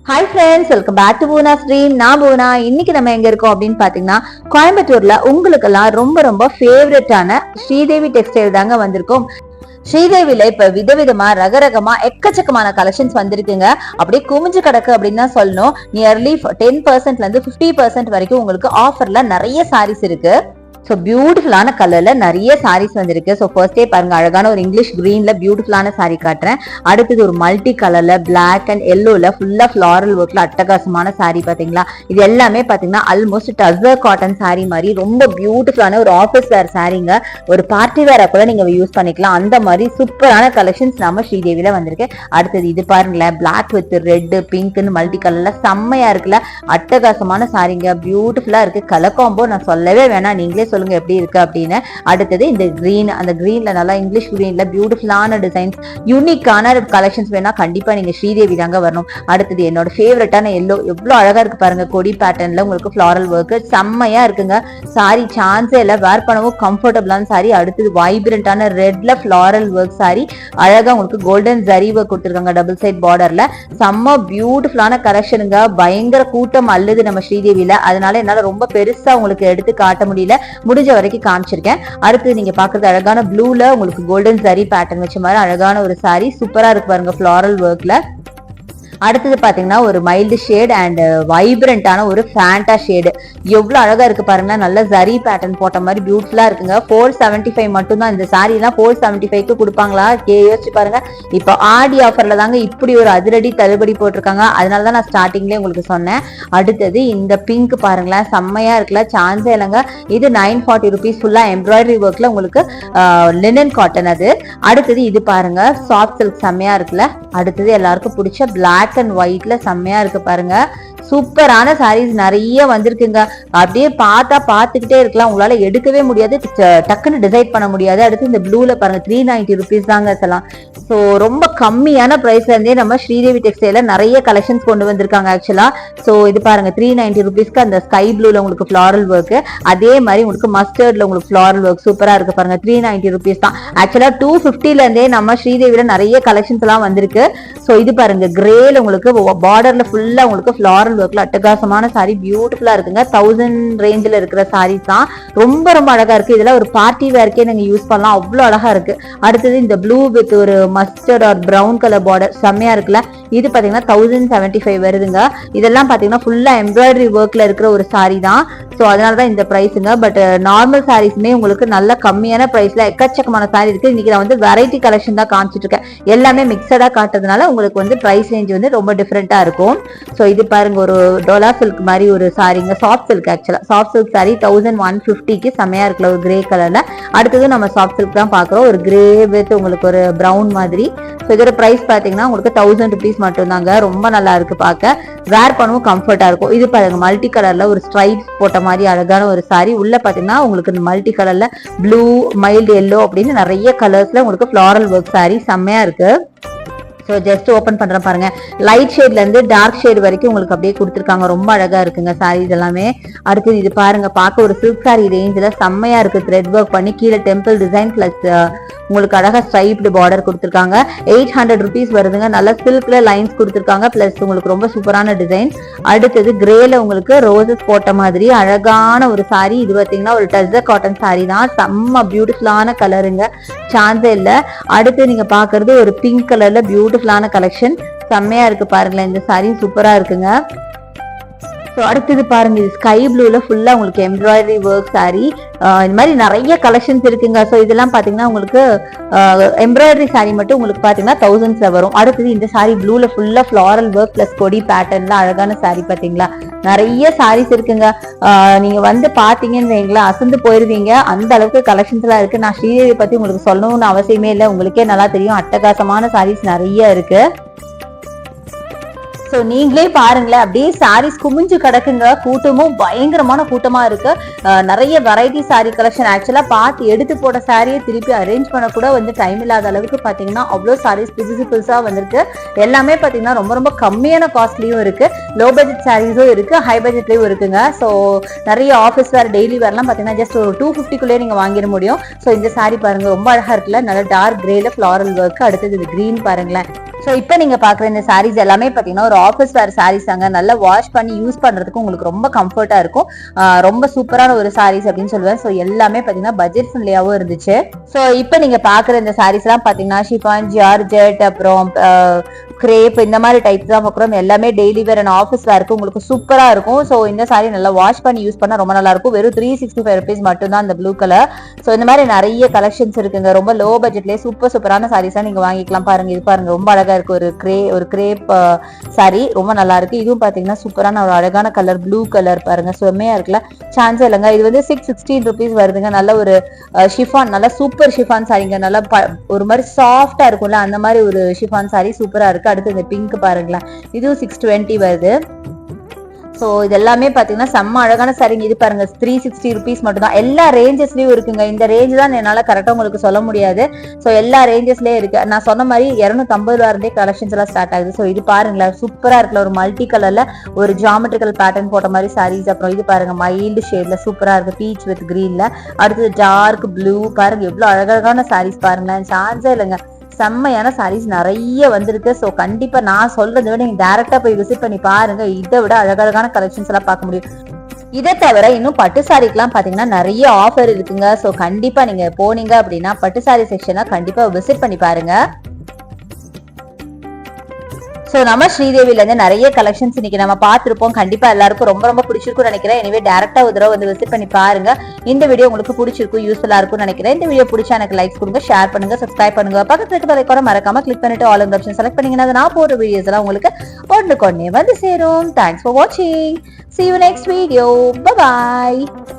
Hi friends, welcome back to Poona stream. நான் பூனா. இன்னைக்கு நம்ம எங்க இருக்கோம் அப்படின்னு பாத்தீங்கன்னா, கோயம்புத்தூர்ல உங்களுக்கெல்லாம் ரொம்ப ரொம்ப ஃபேவரட்டான ஸ்ரீதேவி டெக்ஸ்டைல் தாங்க வந்திருக்கோம். ஸ்ரீதேவில இப்ப விதவிதமா ரகரகமா எக்கச்சக்கமான கலெக்ஷன்ஸ் வந்திருக்குங்க. அப்படியே குமிஞ்சு கிடக்கு அப்படின்னு தான் சொல்லணும். நியர்லி 10% இருந்து 50% வரைக்கும் உங்களுக்கு ஆஃபர்ல நிறைய சாரீஸ் இருக்கு. ஸோ பியூட்டிஃபுல்லான கலர்ல நிறைய சாரீஸ் வந்திருக்கு. ஸோ ஃபர்ஸ்டே பாருங்க, அழகான ஒரு இங்கிலீஷ் கிரீன்ல பியூட்டிஃபுல்லான சாரீ காட்டுறேன். அடுத்தது ஒரு மல்டி கலர்ல பிளாக் அண்ட் எல்லோல ஃபுல்லா ஃபிளாரல் ஒர்க்ல அட்டகாசமான சாரீ பாத்தீங்களா. இது எல்லாமே பாத்தீங்கன்னா ஆல்மோஸ்ட் டசர் காட்டன் சாரீ மாதிரி ரொம்ப பியூட்டிஃபுல்லான ஒரு ஆஃபீஸ் வேர் சாரீங்க. ஒரு பார்ட்டி வேரை கூட நீங்க யூஸ் பண்ணிக்கலாம். அந்த மாதிரி சூப்பரான கலெக்ஷன்ஸ் நம்ம ஸ்ரீதேவில வந்திருக்கு. அடுத்தது இது பாருங்களேன், பிளாக் வித் ரெட் பிங்க்னு மல்டி கலர்ல செம்மையா இருக்குல்ல, அட்டகாசமான சாரீங்க. பியூட்டிஃபுல்லா இருக்கு. கலர் காம்போ நான் சொல்லவே வேணாம், நீங்களே சொல்லுங்க எப்படி இருக்கு அப்படின்னு. அடுத்தது இந்த கிரீன், அந்த கிரீன்ல நல்லா இங்கிலீஷ் கிரீன்ல பியூட்டிஃபுல்லான டிசைன்ஸ், யூனிக்கான கலெக்ஷன்ஸ் வேணா கண்டிப்பா நீங்க ஸ்ரீதேவி தாங்க வரணும். அடுத்தது என்னோட ஃபேவரட்டான எல்லோ, எவ்வளவு அழகா இருக்கு பாருங்க. கொடி பேட்டர்ன்ல உங்களுக்கு ஃபிளாரல் ஒர்க் செம்மையா இருக்குங்க. சாரி சான்ஸே இல்ல, வேர் பண்ணவும் கம்ஃபர்டபுளான சாரி. அடுத்தது வைப்ரண்டான ரெட்ல ஃபிளாரல் ஒர்க் சாரி, அழகா உங்களுக்கு கோல்டன் ஜரி ஒர்க் கொடுத்துருக்காங்க டபுள் சைட் பார்டர்ல. செம்ம பியூட்டிஃபுல்லான கலெக்ஷனுங்க. பயங்கர கூட்டம் அல்லது நம்ம ஸ்ரீதேவியில, அதனால என்னால ரொம்ப பெருசா உங்களுக்கு எடுத்து காட்ட முடியல, முடிஞ்ச வரைக்கும் காமிச்சிருக்கேன். அடுத்து நீங்க பாக்குறது அழகான ப்ளூல உங்களுக்கு கோல்டன் ஜரி பேட்டர்ன் வச்ச மாதிரி அழகான ஒரு சாரி, சூப்பரா இருக்கு பாருங்க ஃபிளாரல் ஒர்க்ல. அடுத்தது பாத்தீங்கன்னா ஒரு மைல்டு ஷேட் அண்ட் வைப்ரண்டான ஒரு ஃபேண்டா ஷேடு, எவ்வளவு அழகா இருக்கு பாருங்க. நல்ல ஜரி பேட்டர்ன் போட்ட மாதிரி பியூட்டிஃபுல்லா இருக்குங்க. 475 மட்டும் தான் இந்த சாரி எல்லாம். 475க்கு கொடுப்பாங்களா யோசிச்சு பாருங்க. இப்போ ஆடி ஆஃபர்ல தாங்க இப்படி ஒரு அதிரடி தள்ளுபடி போட்டிருக்காங்க. அதனாலதான் நான் ஸ்டார்டிங்லேயே உங்களுக்கு சொன்னேன். அடுத்தது இந்த பிங்க் பாருங்களேன், செம்மையா இருக்குல்ல, சான்ஸே இல்லைங்க. இது 940 ருபீஸ், ஃபுல்லா எம்ப்ராய்டரி ஒர்க்ல உங்களுக்கு லினன் காட்டன். அது அடுத்தது இது பாருங்க, சாஃப்ட் சில்க் செம்மையா இருக்குல்ல. அடுத்தது எல்லாருக்கும் பிடிச்ச பிளாக் அண்ட் ஒயிட்ல செம்மையா இருக்கு பாருங்க. சூப்பரான சாரீஸ் நிறைய வந்திருக்குங்க. அப்படியே பார்த்தா பார்த்துக்கிட்டே இருக்கலாம், உங்களால எடுக்கவே முடியாது, டக்குன்னு டிசைட் பண்ண முடியாது. அடுத்து இந்த ப்ளூல பாருங்க, 390 ருபீஸ் தாங்க சொல்லலாம். ஸோ ரொம்ப கம்மியான பிரைஸ்ல இருந்தே நம்ம ஸ்ரீதேவி டெக்ஸ்டைல நிறைய கலெக்ஷன்ஸ் கொண்டு வந்திருக்காங்க ஆக்சுவலா. ஸோ இது பாருங்க 390 ருபீஸ்க்கு அந்த ஸ்கை ப்ளூல உங்களுக்கு ஃபிளாரல் ஒர்க், அதே மாதிரி உங்களுக்கு மஸ்டர்ட்ல உங்களுக்கு ஃபிளாரல் ஒர்க் சூப்பரா இருக்கு பாருங்க. 390 ருபீஸ் தான். ஆக்சுவலா 250ல இருந்தே நம்ம ஸ்ரீதேவில நிறைய கலெக்ஷன்ஸ் எல்லாம் வந்திருக்கு. ஸோ இது பாருங்க கிரேல உங்களுக்கு பார்டர்ல ஃபுல்லா உங்களுக்கு ஃபிளாரல் ஒர்க்ல அட்டகாசமான சாரி, பியூட்டிஃபுல்லா இருக்குங்க. 1000 ரேஞ்சில் இருக்கிற சாரீஸ் தான். ரொம்ப ரொம்ப அழகா இருக்கு. இதெல்லாம் ஒரு பார்ட்டி வேர்க்கே நீங்க யூஸ் பண்ணலாம், அவ்வளவு அழகா இருக்கு. அடுத்தது இந்த ப்ளூ வித் ஒரு mustard or brown colour border செம்மையா இருக்குல்ல. இது பாத்தீங்கன்னா 1075 வருதுங்க. இதெல்லாம் பாத்தீங்கன்னா ஃபுல்லா எம்ப்ராய்டரி ஒர்க்ல இருக்கிற ஒரு சாரி தான். ஸோ அதனாலதான் இந்த பிரைஸுங்க. பட் நார்மல் சாரீஸ்மே உங்களுக்கு நல்ல கம்மியான பிரைஸ்ல எக்கச்சக்கமான சாரி இருக்கு. இன்னைக்கு நான் வந்து வெரைட்டி கலெக்ஷன் தான் காமிச்சிட்டு இருக்கேன். எல்லாமே மிக்சடா காட்டுறதுனால உங்களுக்கு வந்து பிரைஸ் ரேஞ்ச் வந்து ரொம்ப டிஃப்ரெண்டா இருக்கும். ஸோ இது பாருங்க, ஒரு டோலா சில்க் மாதிரி ஒரு சாரிங்க, சாஃப்ட் சில்க். ஆக்சுவலா சாஃப்ட் சில்க் சாரி 1150க்கு செம்மையா இருக்குல்ல, ஒரு கிரே கலர்ல. அடுத்தது நம்ம சாஃப்ட் சில்க் தான் பாக்குறோம், ஒரு கிரே வித் உங்களுக்கு ஒரு பிரவுன் மாதிரி. ஸோ இதோட பிரைஸ் பாத்தீங்கன்னா உங்களுக்கு 1000 ருபீஸ் மட்டும் தாங்க. ரொம்ப நல்லா இருக்கு பார்க்க, வேர் பண்ணவும் கம்ஃபர்ட்டா இருக்கும். இது பாருங்க மல்டி கலர்ல ஒரு ஸ்ட்ரைப் போட்ட மாதிரி அழகான ஒரு சாரி. உள்ள பாத்தீங்கன்னா உங்களுக்கு இந்த மல்டி கலர்ல ப்ளூ, மைல்டு எல்லோ அப்படின்னு நிறைய கலர்ஸ்ல உங்களுக்கு ஃபிளாரல் ஒர்க் சாரி செம்மையா இருக்கு. ஸோ ஜஸ்ட் ஓப்பன் பண்றேன் பாருங்க. லைட் ஷேட்ல இருந்து டார்க் ஷேட் வரைக்கும் உங்களுக்கு அப்படியே கொடுத்துருக்காங்க. ரொம்ப அழகா இருக்குங்க சாரீஸ் எல்லாமே. அடுத்தது இது பாருங்க, பார்க்க ஒரு சில்க் சாரி ரேஞ்சில் செம்மையா இருக்கு. த்ரெட் ஒர்க் பண்ணி கீழே டெம்பிள் டிசைன் பிளஸ் உங்களுக்கு அழகா ஸ்ட்ரைப்டு பார்டர் கொடுத்துருக்காங்க. 800 ருபீஸ் வருதுங்க. நல்லா சில்க்ல லைன்ஸ் கொடுத்துருக்காங்க, பிளஸ் உங்களுக்கு ரொம்ப சூப்பரான டிசைன். அடுத்தது கிரேல உங்களுக்கு ரோசஸ் போட்ட மாதிரி அழகான ஒரு சாரி. இது பார்த்தீங்கன்னா ஒரு டசர் காட்டன் சாரி தான். செம்ம பியூட்டிஃபுல்லான கலருங்க, சான்ஸே இல்லை. அடுத்து நீங்க பாக்குறது ஒரு பிங்க் கலர்ல பியூட்டிஃபுல்லான கலெக்ஷன், செம்மையா இருக்கு பாருங்களேன். இந்த சாரி சூப்பரா இருக்குங்க. ஸோ அடுத்தது பாருங்க, இது ஸ்கை ப்ளூல ஃபுல்லா உங்களுக்கு எம்ப்ராய்டரி ஒர்க் சாரி. இந்த மாதிரி நிறைய கலெக்ஷன்ஸ் இருக்குங்க. ஸோ இதெல்லாம் பாத்தீங்கன்னா உங்களுக்கு எம்ப்ராய்டரி சாரி மட்டும் உங்களுக்கு பாத்தீங்கன்னா 1000s வரும். அடுத்தது இந்த சாரி ப்ளூல ஃபுல்லா ஃபிளாரல் ஒர்க் பிளஸ் கொடி பேட்டர்ன்ல அழகான சாரி. பாத்தீங்களா, நிறைய சாரீஸ் இருக்குங்க. நீங்க வந்து பாத்தீங்கன்னு வைங்களா, அசந்து போயிருவீங்க, அந்த அளவுக்கு கலெக்ஷன்ஸ் எல்லாம் இருக்கு. நான் ஸ்ரீதேவி பத்தி உங்களுக்கு சொல்லணும்னு அவசியமே இல்லை, உங்களுக்கே நல்லா தெரியும். அட்டகாசமான சாரீஸ் நிறைய இருக்கு. ஸோ நீங்களே பாருங்களேன், அப்படியே சாரீஸ் குமிஞ்சு கிடக்குங்க. கூட்டமும் பயங்கரமான கூட்டமா இருக்கு. நிறைய வெரைட்டி சாரி கலெக்ஷன். ஆக்சுவலா பார்த்து எடுத்து போட்ட சாரியை திருப்பி அரேஞ்ச் பண்ண கூட வந்து டைம் இல்லாத அளவுக்கு பாத்தீங்கன்னா அவ்வளோ சாரீஸ் புதுசு புதுசா வந்திருக்கு. எல்லாமே பாத்தீங்கன்னா ரொம்ப ரொம்ப கம்மியான காஸ்ட்லயும் இருக்கு, லோ பட்ஜெட் சாரீஸும் இருக்கு, ஹை பட்ஜெட்லயும் இருக்குங்க. ஸோ நிறைய ஆஃபீஸ் வேர், டெய்லி வேர்லாம் பாத்தீங்கன்னா ஜஸ்ட் ஒரு 250க்குள்ளே நீங்க வாங்கிட முடியும். ஸோ இந்த சாரி பாருங்க, ரொம்ப அழகா இருக்குல்ல, நல்ல டார்க் கிரேல ஃபிளாரல் ஒர்க். அடுத்தது இது கிரீன் பாருங்களேன், ஸோ இப்போ நீங்க பாக்குற இந்த சாரீஸ் எல்லாமே பாத்தீங்கன்னா ஒரு ஆஃபீஸ் வேர் சாரீஸ் தாங்க. நல்லா வாஷ் பண்ணி யூஸ் பண்றதுக்கு உங்களுக்கு ரொம்ப கம்ஃபர்ட்டா இருக்கும். ரொம்ப சூப்பரான ஒரு சாரீஸ் அப்படின்னு சொல்லுவேன். ஸோ எல்லாமே பாத்தீங்கன்னா பட்ஜெட் ஃப்ரெண்ட்லியாவும் இருந்துச்சு. ஸோ இப்போ நீங்க பாக்குற இந்த சாரீஸ் எல்லாம் பாத்தீங்கன்னா ஷிஃபான், ஜார்ஜெட், அப்புறம் கிரேப் இந்த மாதிரி டைப் தான் பார்க்குறோம். எல்லாமே டெய்லி வேர் அண்ட் ஆஃபீஸ் வேருக்கு உங்களுக்கு சூப்பரா இருக்கும். ஸோ இந்த சாரீ நல்லா வாஷ் பண்ணி யூஸ் பண்ணா ரொம்ப நல்லா இருக்கும். வெறும் 365 rupees மட்டும் தான் அந்த ப்ளூ கலர். ஸோ இந்த மாதிரி நிறைய கலெக்ஷன்ஸ் இருக்குங்க. ரொம்ப லோ பட்ஜெட்லேயே சூப்பரான சாரீஸா நீங்க வாங்கிக்கலாம். பாருங்க, இது பாருங்க, ரொம்ப அழகா இருக்கு. ஒரு கிரேப் சாரி ரொம்ப நல்லா இருக்கு. இதுவும் பாத்தீங்கன்னா சூப்பரான ஒரு அழகான கலர், ப்ளூ கலர் பாருங்க, செம்மையா இருக்குல்ல, சான்ஸே இல்லைங்க. இது வந்து 616 rupees வருதுங்க. நல்ல ஒரு ஷிஃபான், நல்ல சூப்பர் ஷிஃபான் சாரிங்க. நல்லா ஒரு மாதிரி சாஃப்டா இருக்கும்ல, அந்த மாதிரி ஒரு ஷிஃபான் சாரி சூப்பரா இருக்கு. அடுத்து இந்த பிங்க் பாருங்களேன், இதுவும் 620 வருது. ஸோ இது எல்லாமே பார்த்தீங்கன்னா செம்ம அழகான சாரிங்க. இது பாருங்க 360 rupees மட்டும் தான். எல்லா ரேஞ்சஸ்லயும் இருக்குங்க. இந்த ரேஞ்ச் தான் என்னால் கரெக்டாக உங்களுக்கு சொல்ல முடியாது. ஸோ எல்லா ரேஞ்சஸ்லேயும் இருக்கு. நான் சொன்ன மாதிரி 250 இருந்தே கலெக்ஷன்ஸ் எல்லாம் ஸ்டார்ட் ஆகுது. ஸோ இது பாருங்களேன், சூப்பராக இருக்குல்ல, ஒரு மல்டி கலர்ல ஒரு ஜாமெட்ரிக்கல் பேட்டர்ன் போட்ட மாதிரி சாரீஸ். அப்புறம் இது பாருங்க மைல்டு ஷேட்ல சூப்பரா இருக்கு, பீச் வித் கிரீன்ல. அடுத்தது டார்க் ப்ளூ பாருங்க, எவ்வளவு அழகான சாரீஸ் பாருங்களேன், சான்ஸே இல்லைங்க. செம்மையான சாரீஸ் நிறைய வந்திருக்கு. ஸோ கண்டிப்பா நான் சொல்றதை விட நீங்க டைரக்டா போய் விசிட் பண்ணி பாருங்க. இதை விட அழகழகான கலெக்ஷன்ஸ் எல்லாம் பார்க்க முடியும். இதை தவிர இன்னும் பட்டு சாரிக்கெல்லாம் பாத்தீங்கன்னா நிறைய ஆஃபர் இருக்குங்க. ஸோ கண்டிப்பா நீங்க போனீங்க அப்படின்னா பட்டு சாரி செக்ஷனை கண்டிப்பா விசிட் பண்ணி பாருங்க. ஸோ நம்ம ஸ்ரீதேவில இருந்து நிறைய கலெக்ஷன்ஸ் இன்னைக்கு நம்ம பார்த்துருப்போம். கண்டிப்பா எல்லாருக்கும் ரொம்ப பிடிச்சிருக்கும் நினைக்கிறேன். எனவே டேரக்டா ஒரு தடவை வந்து விசிட் பண்ணி பாருங்க. இந்த வீடியோ உங்களுக்கு பிடிச்சிருக்கும், யூஸ்ஃபுல்லா இருக்கும் நினைக்கிறேன். இந்த வீடியோ பிடிச்சா எனக்கு லைக்ஸ் கொடுங்க, ஷேர் பண்ணுங்க, சப்ஸ்கிரைப் பண்ணுங்க. பக்கத்துல இருக்க பெல் ஐகானை மறக்காம கிளிக் பண்ணிட்டு ஆல் இந்த ஆப்ஷன் செலக்ட் பண்ணீங்கன்னா நான் போடுற வீடியோஸ் எல்லாம் உங்களுக்கு ஒன்றுக்கொன்னே வந்து சேரும். தேங்க்ஸ் ஃபார் வாட்சிங். See you next video. Bye bye.